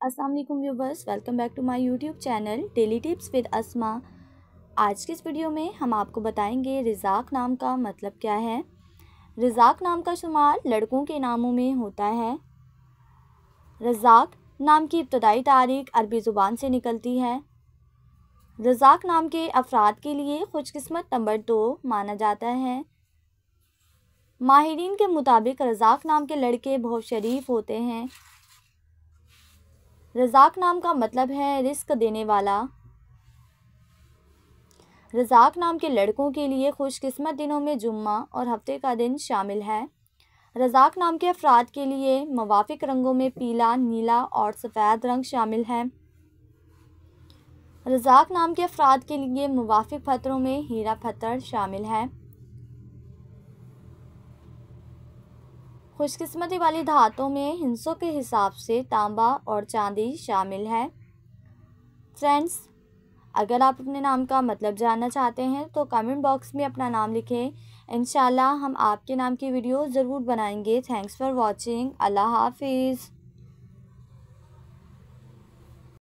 अस्सलाम वालेकुम viewers, welcome back to my YouTube channel daily tips with Asma. आज के इस वीडियो में हम आपको बताएंगे रिज़ाक नाम का मतलब क्या है। रिज़ाक नाम का शुमार लड़कों के नामों में होता है। रज़ाक नाम की इब्तदाई तारीख अरबी ज़ुबान से निकलती है। रज़ाक नाम के अफराद के लिए खुशकिस्मत नंबर 2 माना जाता है। माहिरीन के मुताबिक रज़ाक नाम के लड़के बहुत शरीफ होते हैं। रज़ाक नाम का मतलब है रिस्क देने वाला। रज़ाक नाम के लड़कों के लिए खुशकिस्मत दिनों में जुम्मा और हफ्ते का दिन शामिल है। रज़ाक नाम के अफराद के लिए मुवाफिक रंगों में पीला, नीला और सफ़ेद रंग शामिल है। रज़ाक नाम के अफराद के लिए मुवाफिक पत्थरों में हीरा पत्थर शामिल है। खुशकिस्मती वाली धातों में हिस्सों के हिसाब से तांबा और चांदी शामिल है। फ्रेंड्स, अगर आप अपने नाम का मतलब जानना चाहते हैं तो कमेंट बॉक्स में अपना नाम लिखें। इंशाल्लाह हम आपके नाम की वीडियो ज़रूर बनाएंगे। Thanks for watching. अल्लाह हाफिज़।